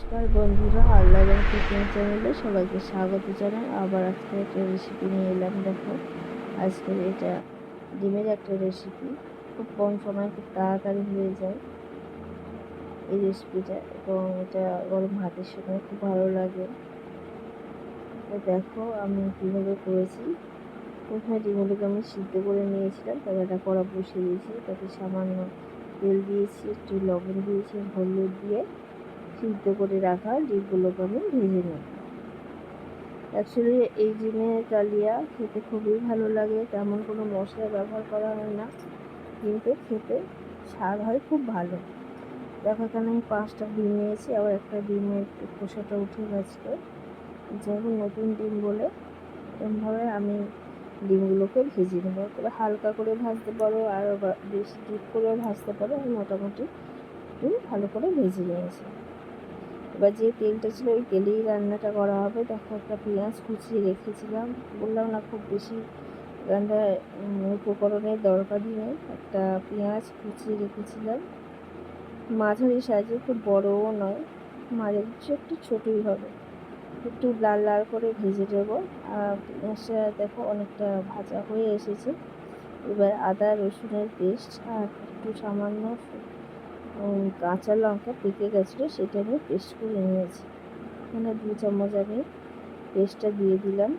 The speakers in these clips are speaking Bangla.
নমস্কার বন্ধুরা, আল্লাহ এবং কুকিং চ্যানেলে সবাইকে স্বাগত জানাই। আবার আজকে একটা রেসিপি নিয়ে এলাম। দেখো, আজকের এটা ডিমের একটা রেসিপি। খুব কম সময় খুব তাড়াতাড়ি হয়ে যায় এই রেসিপিটা, এবং এটা গরম ভাতের সঙ্গে খুব ভালো লাগে। তো দেখো আমি কীভাবে করেছি। প্রথমে ডিমগুলোকে আমি সিদ্ধ করে নিয়েছিলাম, তারপর একটা কড়া বসিয়ে দিয়েছি, তাতে সামান্য তেল দিয়েছি, একটু লবণ দিয়েছি, হলুদ দিয়ে সিদ্ধ করে রাখা ডিমগুলোকে আমি ভেজে নেব। অ্যাকচুয়ালি এই ডিমের কালিয়া খেতে খুবই ভালো লাগে, তেমন কোনো মশলা ব্যবহার করা হয় না, কিন্তু খেতে স্বাদ হয় খুব ভালো। দেখো এখানে আমি 5টা ডিম নিয়েছি, আবার একটা ডিমের খোসাটা উঠে গেছে। যেহেতু নতুন ডিম বলে এরকমভাবে আমি ডিমগুলোকে ভেজে নেব। তবে হালকা করে ভাজতে পারো, আর বেশি ডিপ করেও ভাজতে পারো। আমি মোটামুটি একটু ভালো করে ভেজে নিয়েছি। এবার যে তেলটা ছিল ওই তেলেই রান্নাটা করা হবে। দেখো একটা পেঁয়াজ কুচিয়ে রেখেছিলাম, বললাম না খুব বেশি রান্নার উপকরণের দরকারই নেই। একটা পেঁয়াজ কুচিয়ে রেখেছিলাম, মাঝারি সাইজের, খুব বড়ও নয়, মাঝারি একটু ছোটোই হবে। একটু লাল লাল করে ভেজে দেবো। আর পেঁয়াজটা দেখো অনেকটা ভাজা হয়ে এসেছে। এবার আদা রসুনের পেস্ট আর একটু সামান্য কাঁচা লঙ্কা পেকে গেছিলো, সেটা আমি পেস্ট করে নিয়েছি। এখানে 2 চামচ আমি পেস্টটা দিয়ে দিলাম,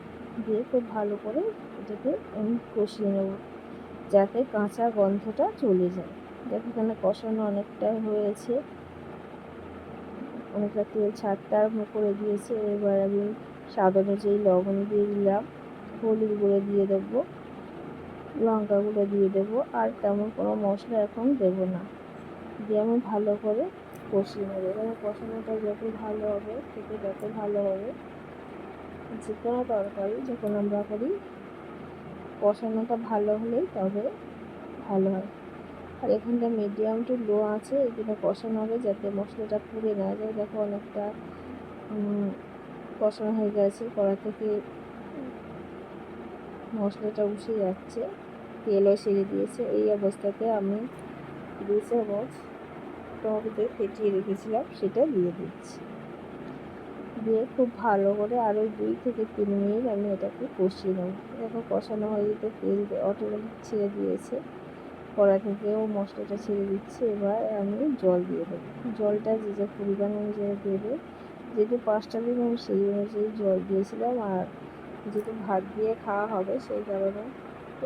দিয়ে খুব ভালো করে এটাকে আমি কষিয়ে নেব, যাতে কাঁচা গন্ধটা চলে যায়। দেখো এখানে কষানো অনেকটা হয়েছে, অনেকটা তেল ছাড়তে আরম্ভ করে দিয়েছে। এবার আমি স্বাদ অনুযায়ী লবণ দিয়ে দিলাম, হলুদ গুঁড়ো দিয়ে দেবো, লঙ্কা গুঁড়ো দিয়ে দেবো, আর তেমন কোনো মশলা এখন দেবো না। দিয়ে আমি ভালো করে কষিয়ে নেবো। এবার কষানোটা যত ভালো হবে, খেতে যত ভালো হবে, যে কোনো তরকারি যখন আমরা করি কষানোটা ভালো হলেই তবে ভালো হয়। আর এখানটা মিডিয়াম টু লো আছে, এগুলো কষানো হবে যাতে মশলাটা পুড়ে না যায়। দেখো অনেকটা কষানো হয়ে গেছে, কড়া থেকে মশলাটা উঠে যাচ্ছে, তেলও ছেড়ে দিয়েছে। এই অবস্থাতে আমি 2 চামচ টমেটো দিয়ে ফেটিয়ে রেখেছিলাম, সেটা দিয়ে দিচ্ছি। দিয়ে খুব ভালো করে আরও 2 থেকে 3 মিনিট আমি এটাকে কষিয়ে নেব। দেখো কষানো হয়ে যেতে তেল অটোমেটিক ছেড়ে দিয়েছে, কড়া থেকেও মশলাটা ছেড়ে দিচ্ছে। এবার আমি জল দিয়ে দেবো। জলটা যে যে পরিমাণ অনুযায়ী দেবে, যেহেতু 5টা ডিম আমি সেই অনুযায়ী জল দিয়েছিলাম, আর যেহেতু ভাত দিয়ে খাওয়া হবে সেই কারণে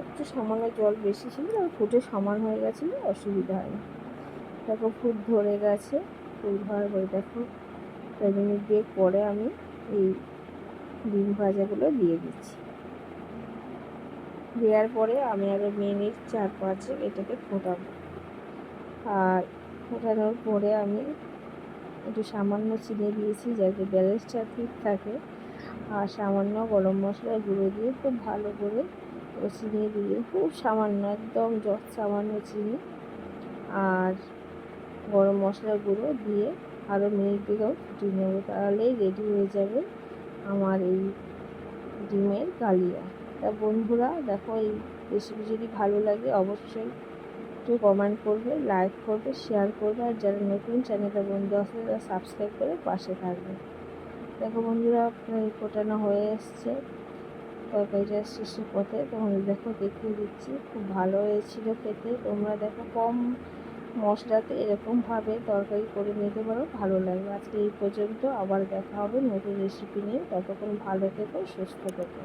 একটু সামান্য জল বেশি ছিল, আর ফুটে সমান হয়ে গেছিলো, অসুবিধা হয়নি। দেখো ফুট ধরে গেছে, ফুট ধরার পরে দেখো 1 মিনিট দিয়ে পরে আমি এই ডিম ভাজাগুলো দিয়ে দিচ্ছি। দেওয়ার পরে আমি আরও মিনিট 4-5 এটাকে ফোটাবো। আর ফোটানোর পরে আমি একটু সামান্য চিনি দিয়েছি যাতে ব্যালেন্সটা ঠিক থাকে, আর সামান্য গরম মশলার গুঁড়ো দিয়ে খুব ভালো করে চিনি দিয়ে, খুব সামান্য, একদম সামান্য চিনি আর গরম মশলার গুঁড়ো দিয়ে আরও মিনিট দিকেও ফুটিয়ে নেব। তাহলেই রেডি হয়ে যাবে আমার এই ডিমের কালিয়া। তা বন্ধুরা দেখো, এই রেসিপি যদি ভালো লাগে অবশ্যই একটু কমেন্ট করবে, লাইক করবে, শেয়ার করবে, আর যারা নতুন চ্যানেলটা বন্ধু আছে তারা সাবস্ক্রাইব করে পাশে থাকবে। দেখো বন্ধুরা, প্রায় ফোটানো হয়ে এসছে, তরকারিটা শেষের পথে। তোমাদের দেখো দেখিয়ে দিচ্ছি, খুব ভালো হয়েছিল খেতে। তোমরা দেখো কম মশলাতে এরকমভাবে তরকারি করে নিতে পারো, ভালো লাগবে। আজকে এই পর্যন্ত, আবার দেখা হবে নতুন রেসিপি নিয়ে। ততক্ষণ ভালো থেকো, সুস্থ থেকো।